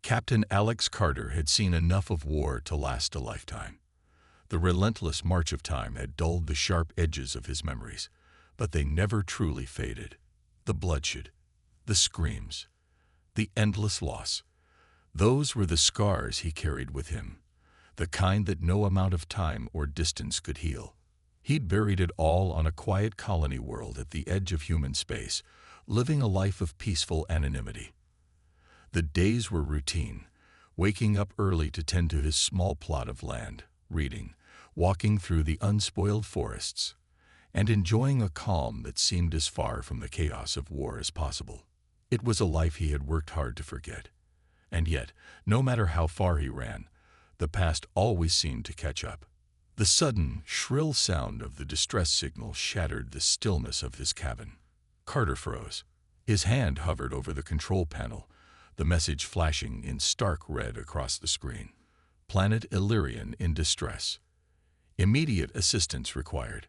Captain Alex Carter had seen enough of war to last a lifetime. The relentless march of time had dulled the sharp edges of his memories, but they never truly faded. The bloodshed, the screams, the endless loss. Those were the scars he carried with him, the kind that no amount of time or distance could heal. He'd buried it all on a quiet colony world at the edge of human space, living a life of peaceful anonymity. The days were routine, waking up early to tend to his small plot of land, reading, walking through the unspoiled forests, and enjoying a calm that seemed as far from the chaos of war as possible. It was a life he had worked hard to forget. And yet, no matter how far he ran, the past always seemed to catch up. The sudden, shrill sound of the distress signal shattered the stillness of his cabin. Carter froze. His hand hovered over the control panel, the message flashing in stark red across the screen. Planet Illyrian in distress. Immediate assistance required.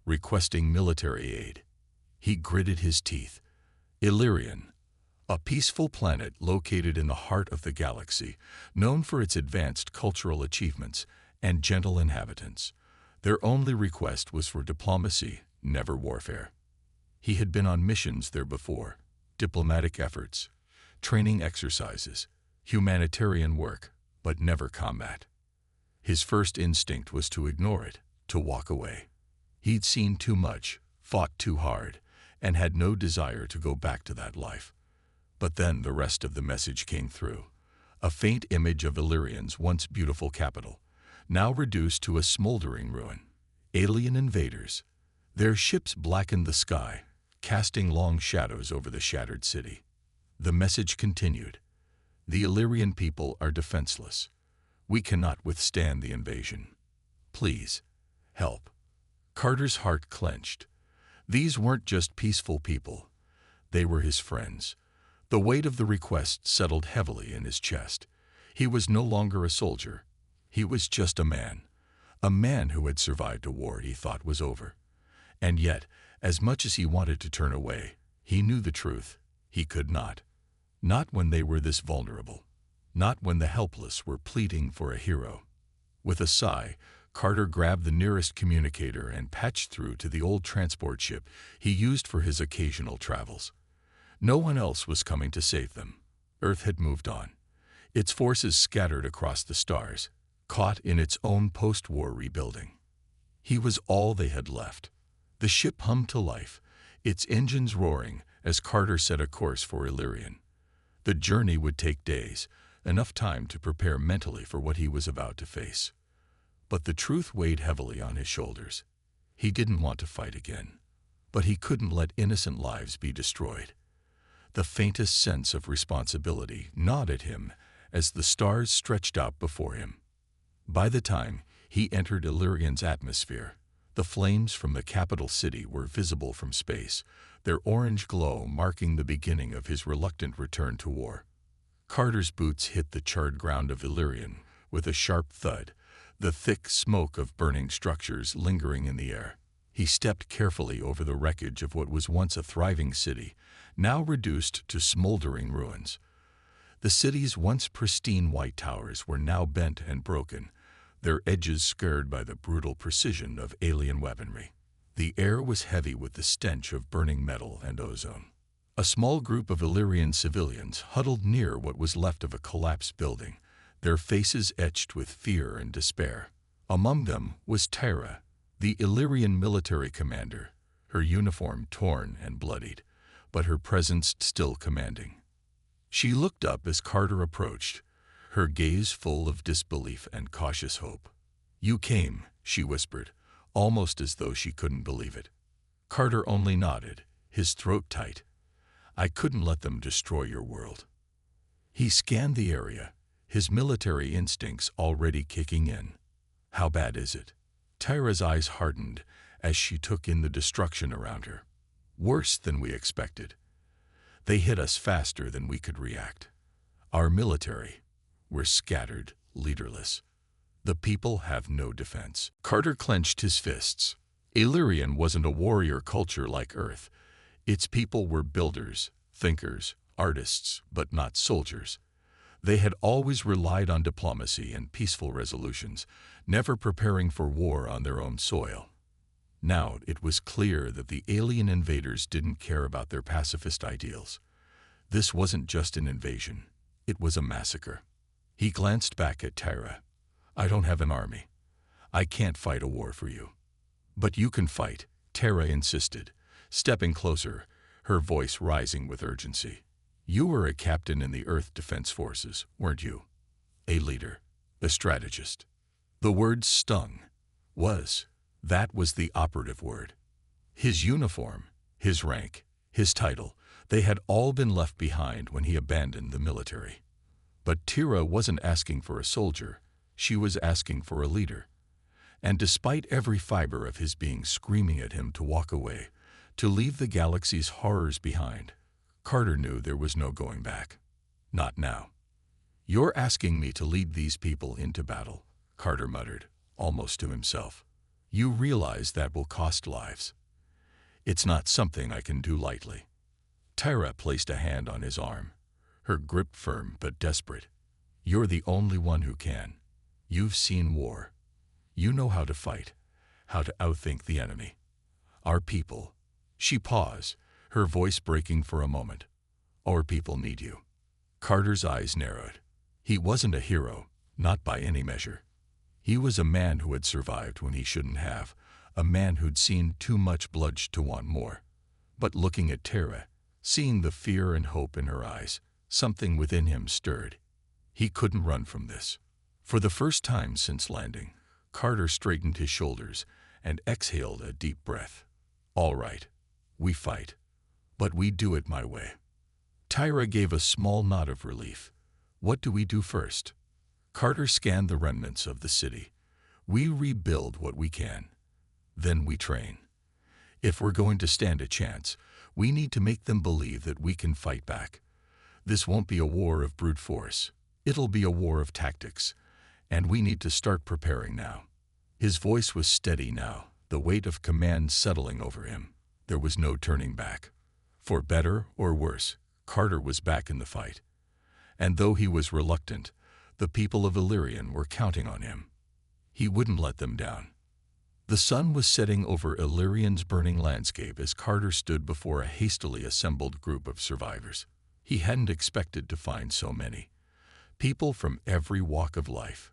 Requesting military aid. He gritted his teeth. Illyrian, a peaceful planet located in the heart of the galaxy, known for its advanced cultural achievements and gentle inhabitants. Their only request was for diplomacy, never warfare. He had been on missions there before, diplomatic efforts, training exercises, humanitarian work, but never combat. His first instinct was to ignore it, to walk away. He'd seen too much, fought too hard, and had no desire to go back to that life. But then the rest of the message came through. A faint image of Illyrian's once beautiful capital, now reduced to a smoldering ruin. Alien invaders. Their ships blackened the sky, casting long shadows over the shattered city. The message continued. The Illyrian people are defenseless. We cannot withstand the invasion. Please, help. Carter's heart clenched. These weren't just peaceful people. They were his friends. The weight of the request settled heavily in his chest. He was no longer a soldier. He was just a man who had survived a war he thought was over. And yet, as much as he wanted to turn away, he knew the truth. He could not. Not when they were this vulnerable. Not when the helpless were pleading for a hero. With a sigh, Carter grabbed the nearest communicator and patched through to the old transport ship he used for his occasional travels. No one else was coming to save them. Earth had moved on. Its forces scattered across the stars, caught in its own post-war rebuilding. He was all they had left. The ship hummed to life, its engines roaring as Carter set a course for Illyrian. The journey would take days, enough time to prepare mentally for what he was about to face. But the truth weighed heavily on his shoulders. He didn't want to fight again, but he couldn't let innocent lives be destroyed. The faintest sense of responsibility gnawed at him as the stars stretched out before him. By the time he entered Illyrian's atmosphere, the flames from the capital city were visible from space, their orange glow marking the beginning of his reluctant return to war. Carter's boots hit the charred ground of Illyrian with a sharp thud, the thick smoke of burning structures lingering in the air. He stepped carefully over the wreckage of what was once a thriving city, now reduced to smoldering ruins. The city's once pristine white towers were now bent and broken, their edges scarred by the brutal precision of alien weaponry. The air was heavy with the stench of burning metal and ozone. A small group of Illyrian civilians huddled near what was left of a collapsed building, their faces etched with fear and despair. Among them was Tyra, the Illyrian military commander, her uniform torn and bloodied, but her presence still commanding. She looked up as Carter approached, her gaze full of disbelief and cautious hope. "You came," she whispered, almost as though she couldn't believe it. Carter only nodded, his throat tight. "I couldn't let them destroy your world." He scanned the area, his military instincts already kicking in. "How bad is it?" Tyra's eyes hardened as she took in the destruction around her. "Worse than we expected. They hit us faster than we could react. Our military, we're scattered, leaderless. The people have no defense." Carter clenched his fists. Illyrian wasn't a warrior culture like Earth. Its people were builders, thinkers, artists, but not soldiers. They had always relied on diplomacy and peaceful resolutions, never preparing for war on their own soil. Now it was clear that the alien invaders didn't care about their pacifist ideals. This wasn't just an invasion. It was a massacre. He glanced back at Tyra. "I don't have an army. I can't fight a war for you." "But you can fight," Tyra insisted, stepping closer, her voice rising with urgency. "You were a captain in the Earth Defense Forces, weren't you? A leader, a strategist." The word stung. That was the operative word. His uniform, his rank, his title, they had all been left behind when he abandoned the military. But Tyra wasn't asking for a soldier, she was asking for a leader. And despite every fiber of his being screaming at him to walk away, to leave the galaxy's horrors behind, Carter knew there was no going back. Not now. "You're asking me to lead these people into battle," Carter muttered, almost to himself. "You realize that will cost lives. It's not something I can do lightly." Tyra placed a hand on his arm, her grip firm but desperate. "You're the only one who can. You've seen war. You know how to fight, how to outthink the enemy. Our people—" She paused, her voice breaking for a moment. "Our people need you." Carter's eyes narrowed. He wasn't a hero, not by any measure. He was a man who had survived when he shouldn't have, a man who'd seen too much bloodshed to want more. But looking at Tyra, seeing the fear and hope in her eyes, something within him stirred. He couldn't run from this. For the first time since landing, Carter straightened his shoulders and exhaled a deep breath. "All right, we fight, but we do it my way." Tyra gave a small nod of relief. "What do we do first?" Carter scanned the remnants of the city. "We rebuild what we can. Then we train. If we're going to stand a chance, we need to make them believe that we can fight back. This won't be a war of brute force. It'll be a war of tactics. And we need to start preparing now." His voice was steady now, the weight of command settling over him. There was no turning back. For better or worse, Carter was back in the fight. And though he was reluctant, the people of Illyrian were counting on him. He wouldn't let them down. The sun was setting over Illyrian's burning landscape as Carter stood before a hastily assembled group of survivors. He hadn't expected to find so many. People from every walk of life.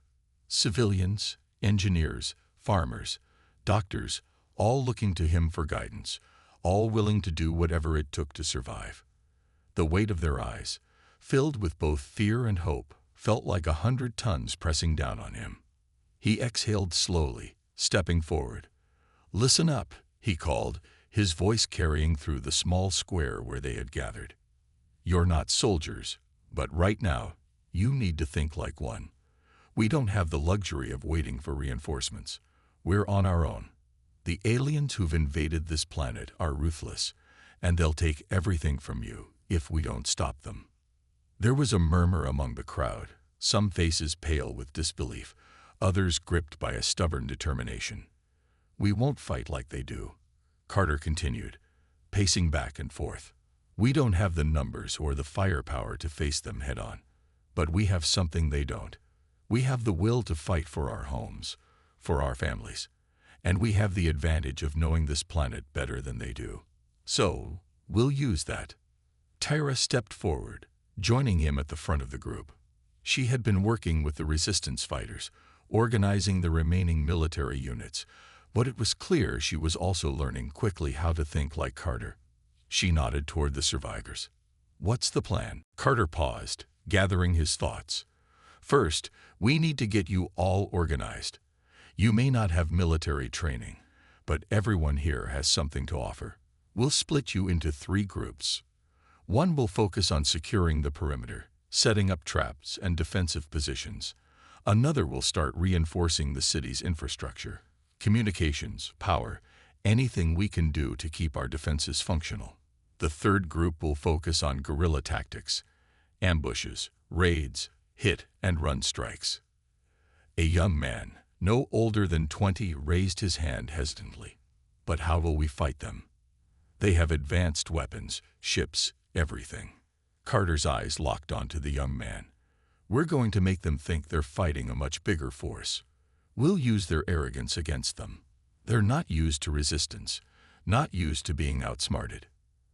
Civilians, engineers, farmers, doctors, all looking to him for guidance, all willing to do whatever it took to survive. The weight of their eyes, filled with both fear and hope, felt like 100 tons pressing down on him. He exhaled slowly, stepping forward. "Listen up," he called, his voice carrying through the small square where they had gathered. "You're not soldiers, but right now, you need to think like one. We don't have the luxury of waiting for reinforcements. We're on our own. The aliens who've invaded this planet are ruthless, and they'll take everything from you if we don't stop them." There was a murmur among the crowd, some faces pale with disbelief, others gripped by a stubborn determination. "We won't fight like they do," Carter continued, pacing back and forth. "We don't have the numbers or the firepower to face them head-on. But we have something they don't. We have the will to fight for our homes, for our families. And we have the advantage of knowing this planet better than they do. So, we'll use that." Tyra stepped forward, joining him at the front of the group. She had been working with the resistance fighters, organizing the remaining military units, but it was clear she was also learning quickly how to think like Carter. She nodded toward the survivors. "What's the plan?" Carter paused, gathering his thoughts. "First, we need to get you all organized. You may not have military training, but everyone here has something to offer. We'll split you into 3 groups. One will focus on securing the perimeter, setting up traps and defensive positions. Another will start reinforcing the city's infrastructure, communications, power, anything we can do to keep our defenses functional. The third group will focus on guerrilla tactics, ambushes, raids, hit-and-run strikes." A young man, no older than 20, raised his hand hesitantly. "But how will we fight them? They have advanced weapons, ships, everything." Carter's eyes locked onto the young man. We're going to make them think they're fighting a much bigger force. We'll use their arrogance against them. They're not used to resistance, not used to being outsmarted.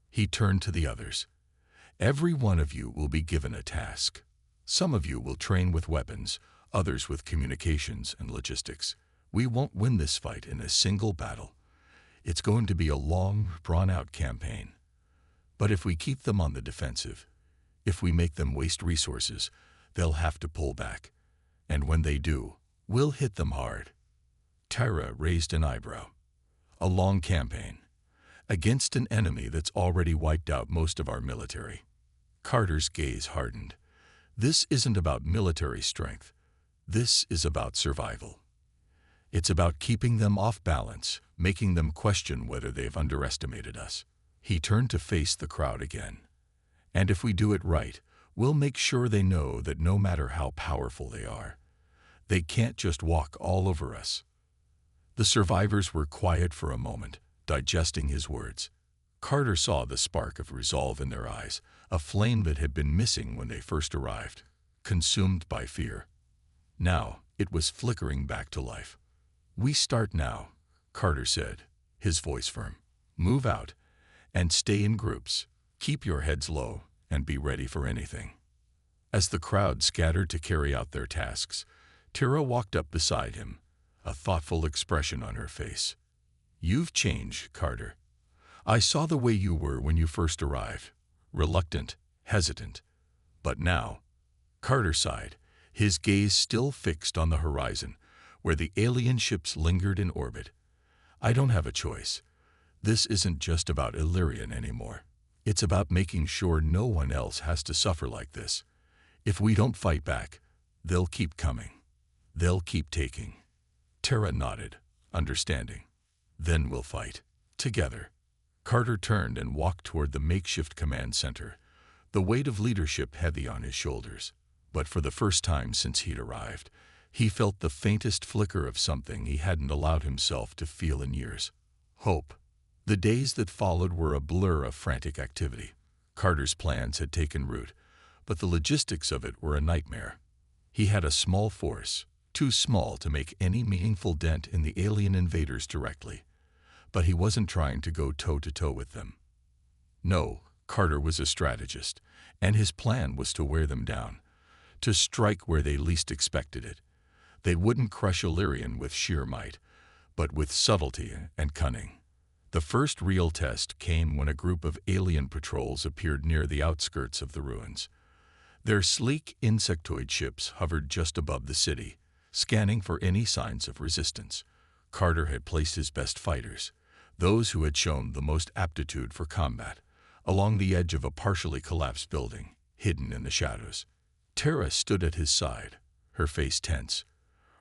He turned to the others. Every one of you will be given a task. Some of you will train with weapons, others with communications and logistics. We won't win this fight in a single battle. It's going to be a long, drawn-out campaign. But if we keep them on the defensive, if we make them waste resources, they'll have to pull back. And when they do, we'll hit them hard. Tara raised an eyebrow. A long campaign. Against an enemy that's already wiped out most of our military. Carter's gaze hardened. This isn't about military strength. This is about survival. It's about keeping them off balance, making them question whether they've underestimated us. He turned to face the crowd again. And if we do it right, we'll make sure they know that no matter how powerful they are, they can't just walk all over us. The survivors were quiet for a moment, digesting his words. Carter saw the spark of resolve in their eyes, a flame that had been missing when they first arrived, consumed by fear. Now, it was flickering back to life. "We start now," Carter said, his voice firm. "Move out, and stay in groups. Keep your heads low, and be ready for anything." As the crowd scattered to carry out their tasks, Tara walked up beside him, a thoughtful expression on her face. "You've changed, Carter. I saw the way you were when you first arrived, reluctant, hesitant. But now," Carter sighed, his gaze still fixed on the horizon, where the alien ships lingered in orbit. "I don't have a choice. This isn't just about Illyrian anymore. It's about making sure no one else has to suffer like this. If we don't fight back, they'll keep coming. They'll keep taking." Tara nodded, understanding. "Then we'll fight. Together." Carter turned and walked toward the makeshift command center, the weight of leadership heavy on his shoulders. But for the first time since he'd arrived, he felt the faintest flicker of something he hadn't allowed himself to feel in years. Hope. The days that followed were a blur of frantic activity. Carter's plans had taken root, but the logistics of it were a nightmare. He had a small force, too small to make any meaningful dent in the alien invaders directly. But he wasn't trying to go toe-to-toe with them. No, Carter was a strategist, and his plan was to wear them down, to strike where they least expected it. They wouldn't crush Illyrian with sheer might, but with subtlety and cunning. The first real test came when a group of alien patrols appeared near the outskirts of the ruins. Their sleek insectoid ships hovered just above the city, scanning for any signs of resistance. Carter had placed his best fighters, those who had shown the most aptitude for combat, along the edge of a partially collapsed building, hidden in the shadows. Tara stood at his side, her face tense.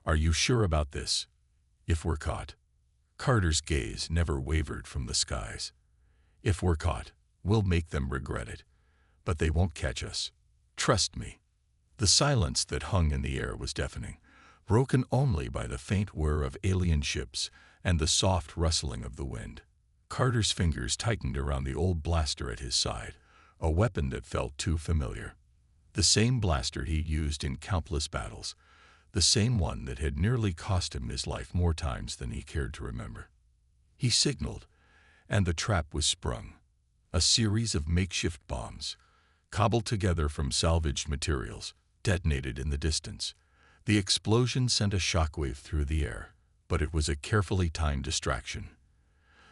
"Are you sure about this? If we're caught?" Carter's gaze never wavered from the skies. "If we're caught, we'll make them regret it. But they won't catch us. Trust me." The silence that hung in the air was deafening, broken only by the faint whir of alien ships and the soft rustling of the wind. Carter's fingers tightened around the old blaster at his side, a weapon that felt too familiar. The same blaster he'd used in countless battles, the same one that had nearly cost him his life more times than he cared to remember. He signaled, and the trap was sprung. A series of makeshift bombs, cobbled together from salvaged materials, detonated in the distance. The explosion sent a shockwave through the air, but it was a carefully timed distraction.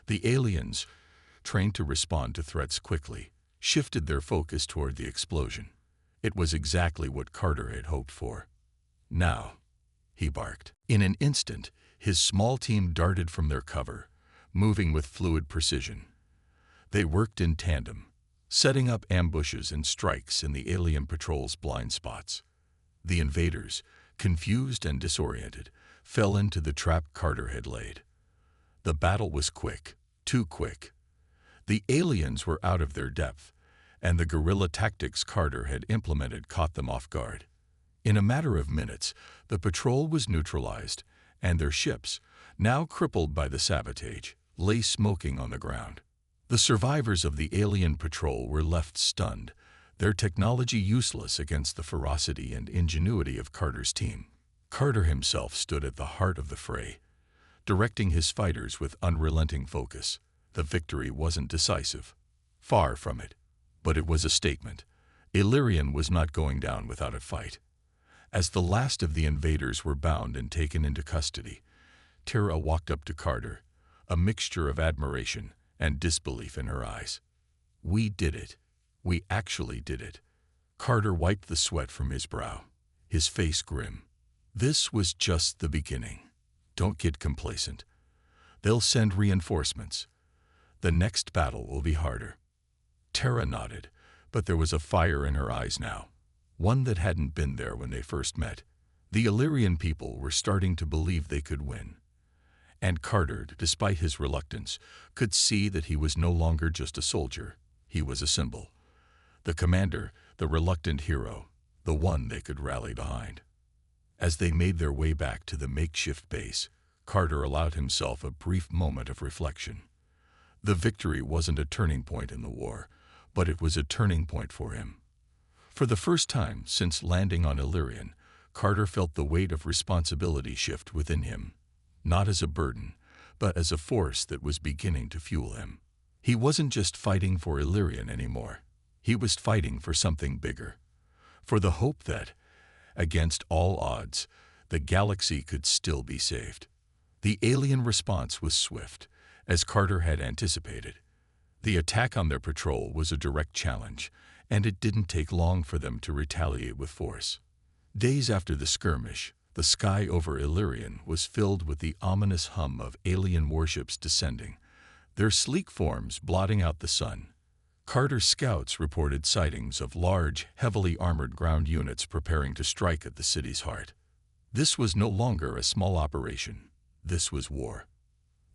The aliens, trained to respond to threats quickly, shifted their focus toward the explosion. It was exactly what Carter had hoped for. "Now," he barked. In an instant, his small team darted from their cover, moving with fluid precision. They worked in tandem, setting up ambushes and strikes in the alien patrol's blind spots. The invaders, confused and disoriented, fell into the trap Carter had laid. The battle was quick, too quick. The aliens were out of their depth, and the guerrilla tactics Carter had implemented caught them off guard. In a matter of minutes, the patrol was neutralized, and their ships, now crippled by the sabotage, lay smoking on the ground. The survivors of the alien patrol were left stunned, their technology useless against the ferocity and ingenuity of Carter's team. Carter himself stood at the heart of the fray, directing his fighters with unrelenting focus. The victory wasn't decisive. Far from it. But it was a statement. Illyrian was not going down without a fight. As the last of the invaders were bound and taken into custody, Tara walked up to Carter, a mixture of admiration and disbelief in her eyes. "We did it. We actually did it." Carter wiped the sweat from his brow, his face grim. "This was just the beginning. Don't get complacent. They'll send reinforcements. The next battle will be harder." Tara nodded, but there was a fire in her eyes now, one that hadn't been there when they first met. The Illyrian people were starting to believe they could win. And Carter, despite his reluctance, could see that he was no longer just a soldier. He was a symbol. The commander, the reluctant hero, the one they could rally behind. As they made their way back to the makeshift base, Carter allowed himself a brief moment of reflection. The victory wasn't a turning point in the war, but it was a turning point for him. For the first time since landing on Illyrian, Carter felt the weight of responsibility shift within him, not as a burden, but as a force that was beginning to fuel him. He wasn't just fighting for Illyrian anymore. He was fighting for something bigger, for the hope that, against all odds, the galaxy could still be saved. The alien response was swift, as Carter had anticipated. The attack on their patrol was a direct challenge, and it didn't take long for them to retaliate with force. Days after the skirmish, the sky over Illyrian was filled with the ominous hum of alien warships descending, their sleek forms blotting out the sun. Carter's scouts reported sightings of large, heavily armored ground units preparing to strike at the city's heart. This was no longer a small operation. This was war.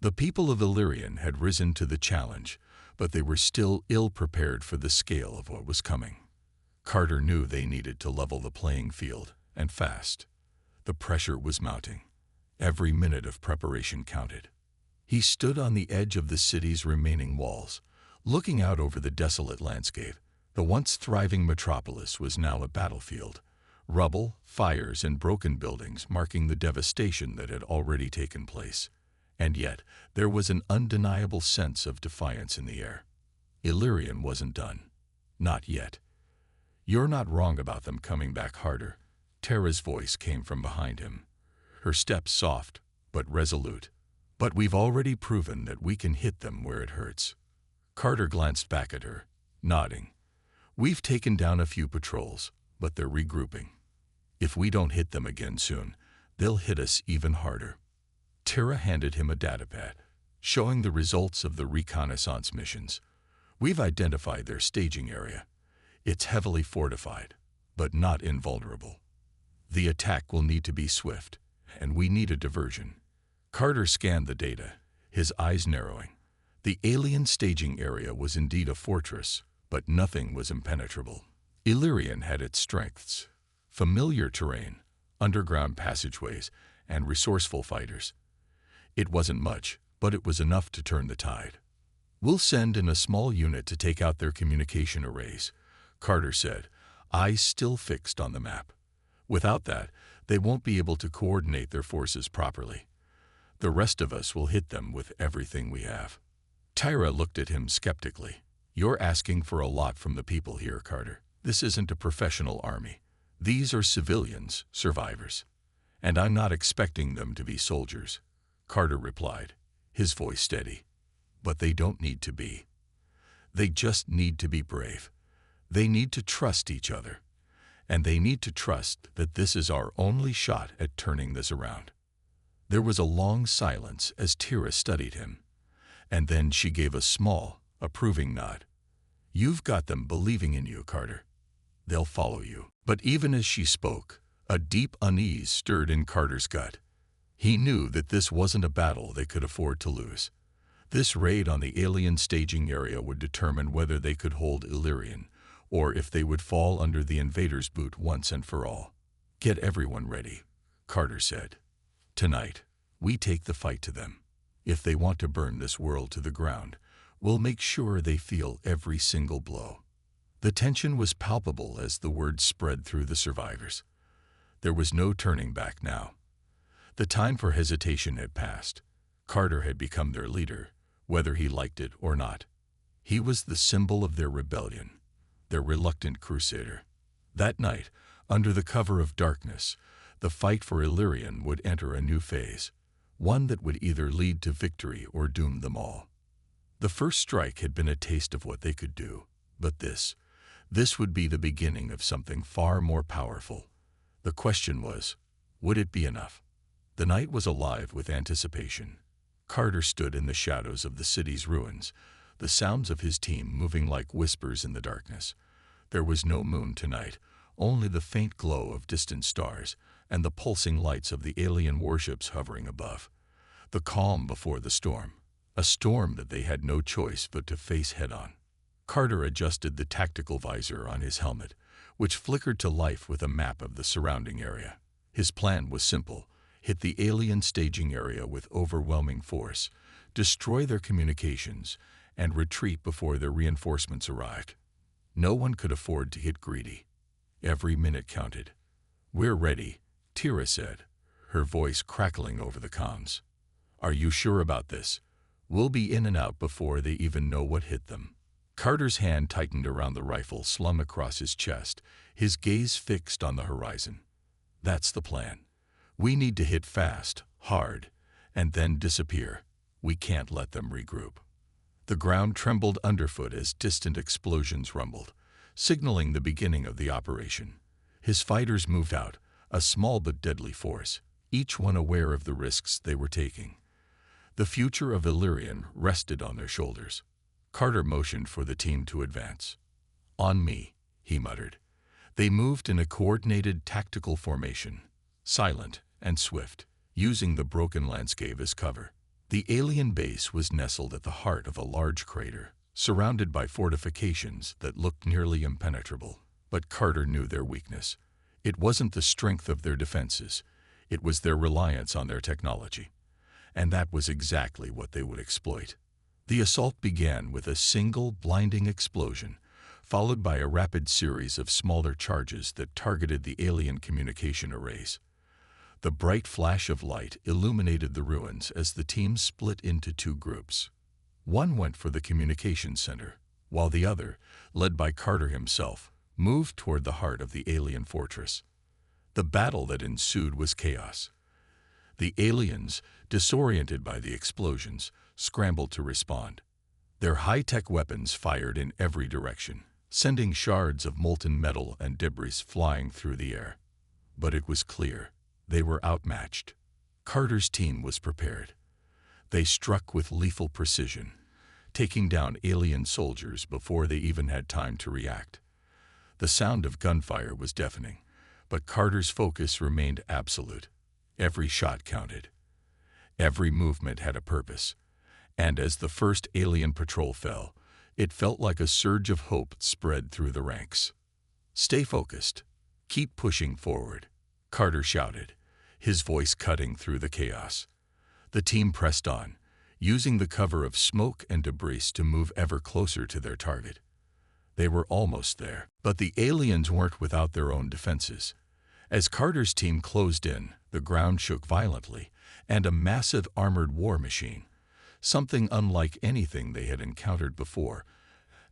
The people of Illyrian had risen to the challenge, but they were still ill-prepared for the scale of what was coming. Carter knew they needed to level the playing field, and fast. The pressure was mounting. Every minute of preparation counted. He stood on the edge of the city's remaining walls, looking out over the desolate landscape. The once thriving metropolis was now a battlefield. Rubble, fires, and broken buildings marking the devastation that had already taken place. And yet, there was an undeniable sense of defiance in the air. Illyrian wasn't done. Not yet. "You're not wrong about them coming back harder." Tara's voice came from behind him, her steps soft but resolute. "But we've already proven that we can hit them where it hurts." Carter glanced back at her, nodding. "We've taken down a few patrols, but they're regrouping. If we don't hit them again soon, they'll hit us even harder." Tara handed him a datapad, showing the results of the reconnaissance missions. "We've identified their staging area. It's heavily fortified, but not invulnerable. The attack will need to be swift, and we need a diversion." Carter scanned the data, his eyes narrowing. The alien staging area was indeed a fortress, but nothing was impenetrable. Illyrian had its strengths: familiar terrain, underground passageways, and resourceful fighters. It wasn't much, but it was enough to turn the tide. "We'll send in a small unit to take out their communication arrays," Carter said, eyes still fixed on the map. "Without that, they won't be able to coordinate their forces properly. The rest of us will hit them with everything we have." Tyra looked at him skeptically. "You're asking for a lot from the people here, Carter. This isn't a professional army. These are civilians, survivors. And I'm not expecting them to be soldiers," Carter replied, his voice steady. "But they don't need to be. They just need to be brave. They need to trust each other. And they need to trust that this is our only shot at turning this around." There was a long silence as Tira studied him, and then she gave a small, approving nod. "You've got them believing in you, Carter. They'll follow you." But even as she spoke, a deep unease stirred in Carter's gut. He knew that this wasn't a battle they could afford to lose. This raid on the alien staging area would determine whether they could hold Illyrian, or if they would fall under the invaders' boot once and for all. "Get everyone ready," Carter said. "Tonight, we take the fight to them. If they want to burn this world to the ground, we'll make sure they feel every single blow." The tension was palpable as the word spread through the survivors. There was no turning back now. The time for hesitation had passed. Carter had become their leader, whether he liked it or not. He was the symbol of their rebellion, their reluctant crusader. That night, under the cover of darkness, the fight for Illyrian would enter a new phase, one that would either lead to victory or doom them all. The first strike had been a taste of what they could do, but this would be the beginning of something far more powerful. The question was, would it be enough? The night was alive with anticipation. Carter stood in the shadows of the city's ruins, the sounds of his team moving like whispers in the darkness. There was no moon tonight, only the faint glow of distant stars and the pulsing lights of the alien warships hovering above. The calm before the storm, a storm that they had no choice but to face head-on. Carter adjusted the tactical visor on his helmet, which flickered to life with a map of the surrounding area. His plan was simple: hit the alien staging area with overwhelming force, destroy their communications, and retreat before their reinforcements arrived. No one could afford to get greedy. Every minute counted. "We're ready," Tira said, her voice crackling over the comms. "Are you sure about this? We'll be in and out before they even know what hit them." Carter's hand tightened around the rifle slung across his chest, his gaze fixed on the horizon. "That's the plan. We need to hit fast, hard, and then disappear. We can't let them regroup." The ground trembled underfoot as distant explosions rumbled, signaling the beginning of the operation. His fighters moved out, a small but deadly force, each one aware of the risks they were taking. The future of Illyrian rested on their shoulders. Carter motioned for the team to advance. "On me," he muttered. They moved in a coordinated tactical formation, silent and swift, using the broken landscape as cover. The alien base was nestled at the heart of a large crater, surrounded by fortifications that looked nearly impenetrable. But Carter knew their weakness. It wasn't the strength of their defenses, it was their reliance on their technology. And that was exactly what they would exploit. The assault began with a single blinding explosion, followed by a rapid series of smaller charges that targeted the alien communication arrays. The bright flash of light illuminated the ruins as the team split into two groups. One went for the communications center, while the other, led by Carter himself, moved toward the heart of the alien fortress. The battle that ensued was chaos. The aliens, disoriented by the explosions, scrambled to respond. Their high-tech weapons fired in every direction, sending shards of molten metal and debris flying through the air. But it was clear they were outmatched. Carter's team was prepared. They struck with lethal precision, taking down alien soldiers before they even had time to react. The sound of gunfire was deafening, but Carter's focus remained absolute. Every shot counted. Every movement had a purpose. And as the first alien patrol fell, it felt like a surge of hope spread through the ranks. "Stay focused. Keep pushing forward," Carter shouted, his voice cutting through the chaos. The team pressed on, using the cover of smoke and debris to move ever closer to their target. They were almost there, but the aliens weren't without their own defenses. As Carter's team closed in, the ground shook violently, and a massive armored war machine, something unlike anything they had encountered before,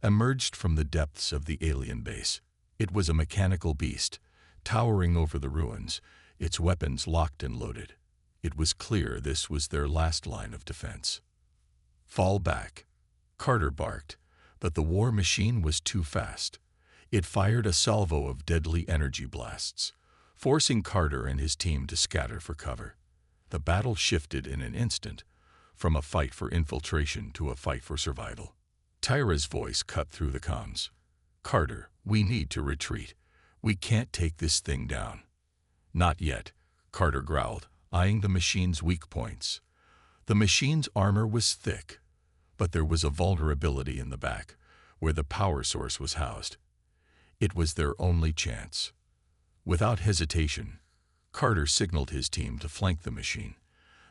emerged from the depths of the alien base. It was a mechanical beast, towering over the ruins, its weapons locked and loaded. It was clear this was their last line of defense. "Fall back," Carter barked, but the war machine was too fast. It fired a salvo of deadly energy blasts, forcing Carter and his team to scatter for cover. The battle shifted in an instant, from a fight for infiltration to a fight for survival. Tyra's voice cut through the comms. "Carter, we need to retreat. We can't take this thing down." "Not yet," Carter growled, eyeing the machine's weak points. The machine's armor was thick, but there was a vulnerability in the back, where the power source was housed. It was their only chance. Without hesitation, Carter signaled his team to flank the machine.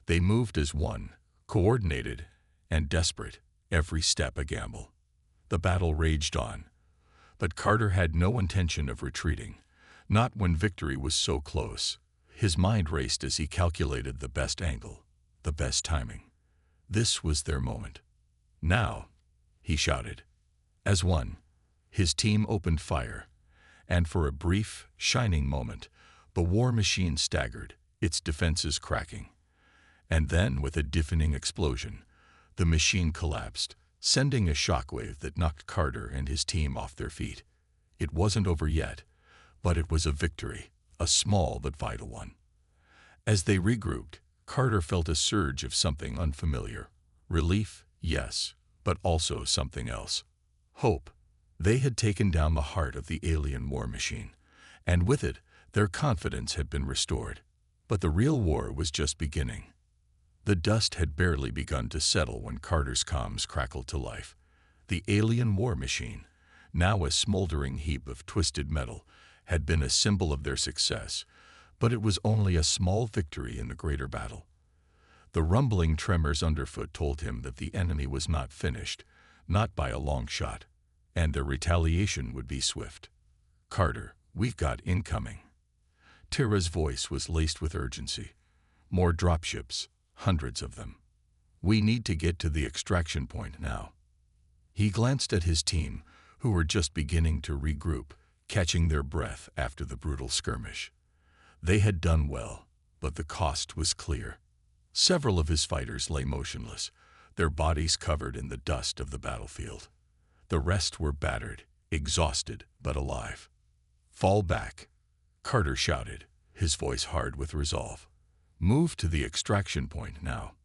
They moved as one, coordinated and desperate, every step a gamble. The battle raged on. But Carter had no intention of retreating, not when victory was so close. His mind raced as he calculated the best angle, the best timing. This was their moment. "Now," he shouted. As one, his team opened fire, and for a brief, shining moment, the war machine staggered, its defenses cracking. And then, with a deafening explosion, the machine collapsed, sending a shockwave that knocked Carter and his team off their feet. It wasn't over yet, but it was a victory, a small but vital one. As they regrouped, Carter felt a surge of something unfamiliar. Relief, yes, but also something else. Hope. They had taken down the heart of the alien war machine, and with it, their confidence had been restored. But the real war was just beginning. The dust had barely begun to settle when Carter's comms crackled to life. The alien war machine, now a smoldering heap of twisted metal, had been a symbol of their success, but it was only a small victory in the greater battle. The rumbling tremors underfoot told him that the enemy was not finished, not by a long shot, and their retaliation would be swift. "Carter, we've got incoming." Tara's voice was laced with urgency. "More dropships, hundreds of them. We need to get to the extraction point now." He glanced at his team, who were just beginning to regroup, catching their breath after the brutal skirmish. They had done well, but the cost was clear. Several of his fighters lay motionless, their bodies covered in the dust of the battlefield. The rest were battered, exhausted, but alive. "Fall back," Carter shouted, his voice hard with resolve. "Move to the extraction point now."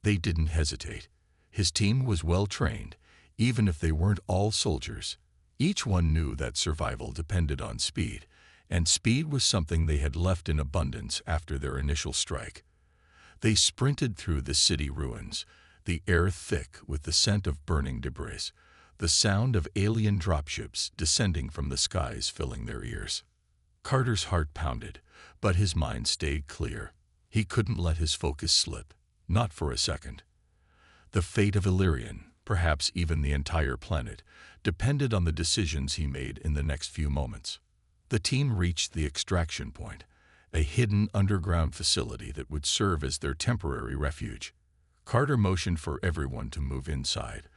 They didn't hesitate. His team was well trained, even if they weren't all soldiers. Each one knew that survival depended on speed, and speed was something they had left in abundance after their initial strike. They sprinted through the city ruins, the air thick with the scent of burning debris, the sound of alien dropships descending from the skies filling their ears. Carter's heart pounded, but his mind stayed clear. He couldn't let his focus slip, not for a second. The fate of Illyrian, perhaps even the entire planet, depended on the decisions he made in the next few moments. The team reached the extraction point, a hidden underground facility that would serve as their temporary refuge. Carter motioned for everyone to move inside,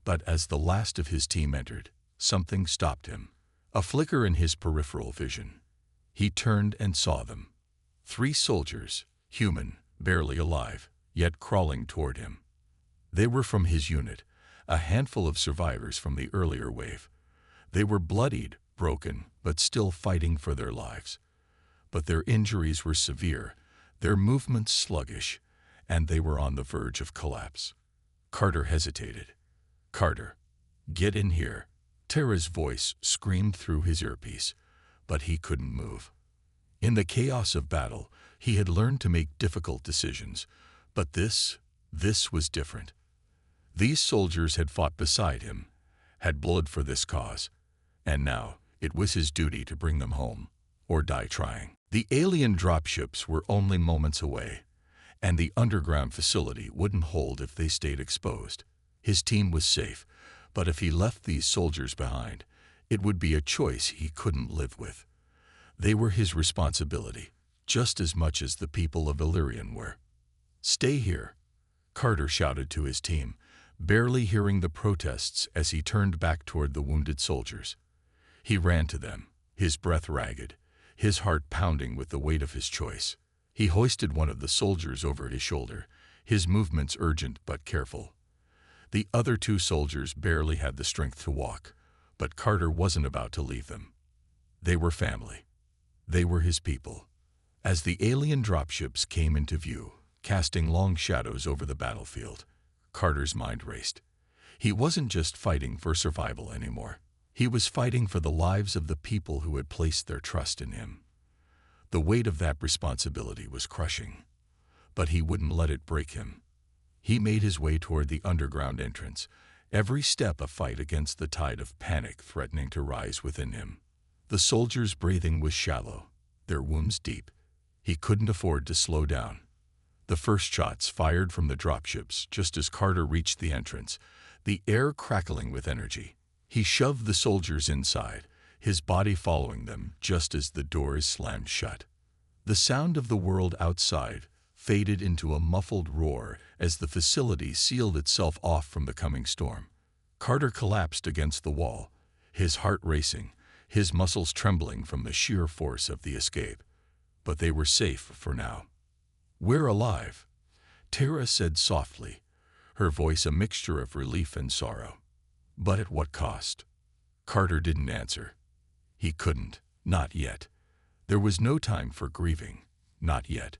but as the last of his team entered, something stopped him, a flicker in his peripheral vision. He turned and saw them. 3 soldiers, human, barely alive, yet crawling toward him. They were from his unit, a handful of survivors from the earlier wave. They were bloodied, broken, but still fighting for their lives. But their injuries were severe, their movements sluggish, and they were on the verge of collapse. Carter hesitated. "Carter, get in here." Tara's voice screamed through his earpiece, but he couldn't move. In the chaos of battle, he had learned to make difficult decisions, but this was different. These soldiers had fought beside him, had bled for this cause, and now it was his duty to bring them home, or die trying. The alien dropships were only moments away, and the underground facility wouldn't hold if they stayed exposed. His team was safe, but if he left these soldiers behind, it would be a choice he couldn't live with. They were his responsibility, just as much as the people of Illyrian were. "Stay here," Carter shouted to his team, barely hearing the protests as he turned back toward the wounded soldiers. He ran to them, his breath ragged, his heart pounding with the weight of his choice. He hoisted one of the soldiers over his shoulder, his movements urgent but careful. The other 2 soldiers barely had the strength to walk, but Carter wasn't about to leave them. They were family. They were his people. As the alien dropships came into view, casting long shadows over the battlefield, Carter's mind raced. He wasn't just fighting for survival anymore. He was fighting for the lives of the people who had placed their trust in him. The weight of that responsibility was crushing, but he wouldn't let it break him. He made his way toward the underground entrance, every step a fight against the tide of panic threatening to rise within him. The soldiers' breathing was shallow, their wounds deep. He couldn't afford to slow down. The first shots fired from the dropships just as Carter reached the entrance, the air crackling with energy. He shoved the soldiers inside, his body following them just as the doors slammed shut. The sound of the world outside faded into a muffled roar as the facility sealed itself off from the coming storm. Carter collapsed against the wall, his heart racing, his muscles trembling from the sheer force of the escape. But they were safe for now. "We're alive," Tara said softly, her voice a mixture of relief and sorrow. "But at what cost?" Carter didn't answer. He couldn't, not yet. There was no time for grieving, not yet.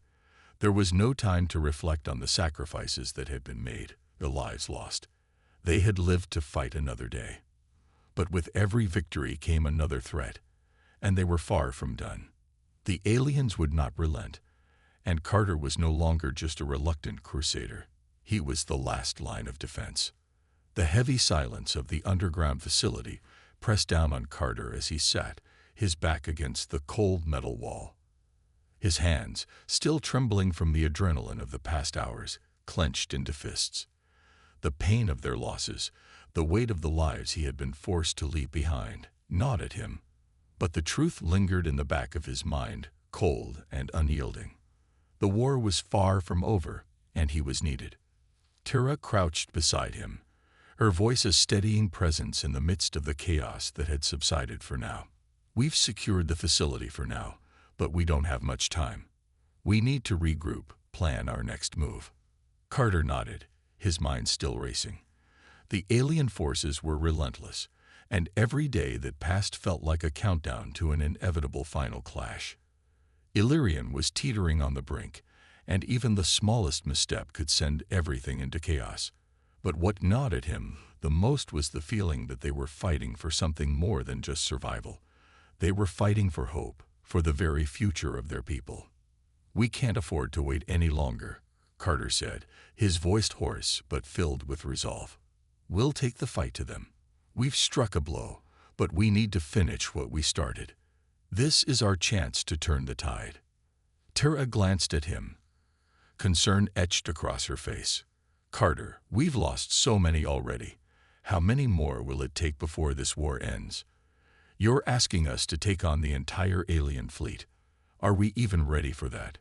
There was no time to reflect on the sacrifices that had been made, the lives lost. They had lived to fight another day. But with every victory came another threat, and they were far from done. The aliens would not relent, and Carter was no longer just a reluctant crusader. He was the last line of defense. The heavy silence of the underground facility pressed down on Carter as he sat, his back against the cold metal wall. His hands, still trembling from the adrenaline of the past hours, clenched into fists. The pain of their losses, the weight of the lives he had been forced to leave behind, gnawed at him. But the truth lingered in the back of his mind, cold and unyielding. The war was far from over, and he was needed. Tara crouched beside him, her voice a steadying presence in the midst of the chaos that had subsided for now. "We've secured the facility for now, but we don't have much time. We need to regroup, plan our next move." Carter nodded, his mind still racing. The alien forces were relentless, and every day that passed felt like a countdown to an inevitable final clash. Illyrian was teetering on the brink, and even the smallest misstep could send everything into chaos. But what gnawed at him the most was the feeling that they were fighting for something more than just survival. They were fighting for hope, for the very future of their people. "We can't afford to wait any longer," Carter said, his voice hoarse but filled with resolve. "We'll take the fight to them. We've struck a blow, but we need to finish what we started. This is our chance to turn the tide." Tara glanced at him, concern etched across her face. "Carter, we've lost so many already. How many more will it take before this war ends? You're asking us to take on the entire alien fleet. Are we even ready for that?"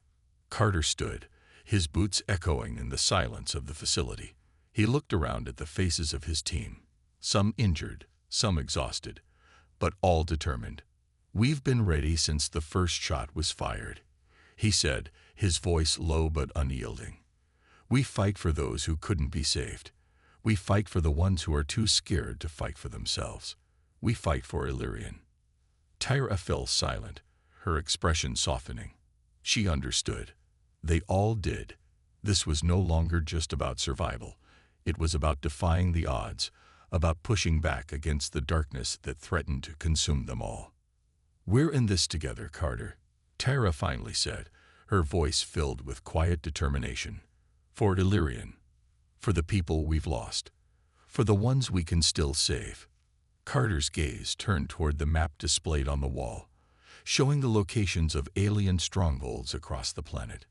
Carter stood, his boots echoing in the silence of the facility. He looked around at the faces of his team, some injured, some exhausted, but all determined. "We've been ready since the first shot was fired," he said, his voice low but unyielding. "We fight for those who couldn't be saved. We fight for the ones who are too scared to fight for themselves. We fight for Illyrian." Tyra fell silent, her expression softening. She understood. They all did. This was no longer just about survival. It was about defying the odds, about pushing back against the darkness that threatened to consume them all. "We're in this together, Carter," Tyra finally said, her voice filled with quiet determination. "For Illyrian, for the people we've lost, for the ones we can still save." Carter's gaze turned toward the map displayed on the wall, showing the locations of alien strongholds across the planet.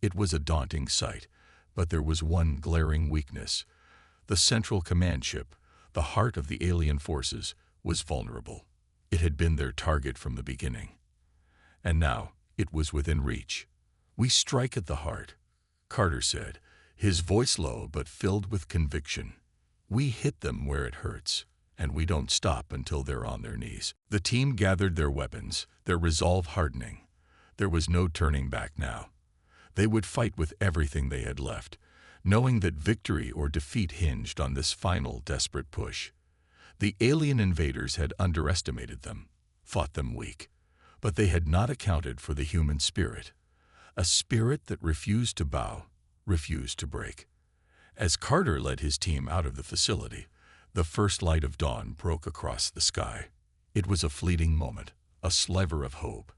It was a daunting sight, but there was one glaring weakness. The central command ship, the heart of the alien forces, was vulnerable. It had been their target from the beginning. And now it was within reach. "We strike at the heart," Carter said, his voice low but filled with conviction. "We hit them where it hurts, and we don't stop until they're on their knees." The team gathered their weapons, their resolve hardening. There was no turning back now. They would fight with everything they had left, knowing that victory or defeat hinged on this final desperate push. The alien invaders had underestimated them, thought them weak, but they had not accounted for the human spirit, a spirit that refused to bow, refused to break. As Carter led his team out of the facility, the first light of dawn broke across the sky. It was a fleeting moment, a sliver of hope,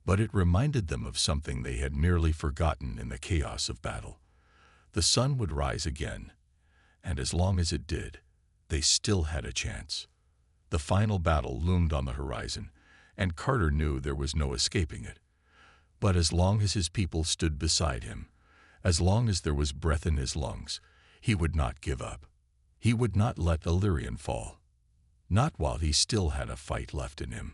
but it reminded them of something they had nearly forgotten in the chaos of battle. The sun would rise again, and as long as it did, they still had a chance. The final battle loomed on the horizon, and Carter knew there was no escaping it. But as long as his people stood beside him, as long as there was breath in his lungs, he would not give up. He would not let Illyrian fall. not while he still had a fight left in him.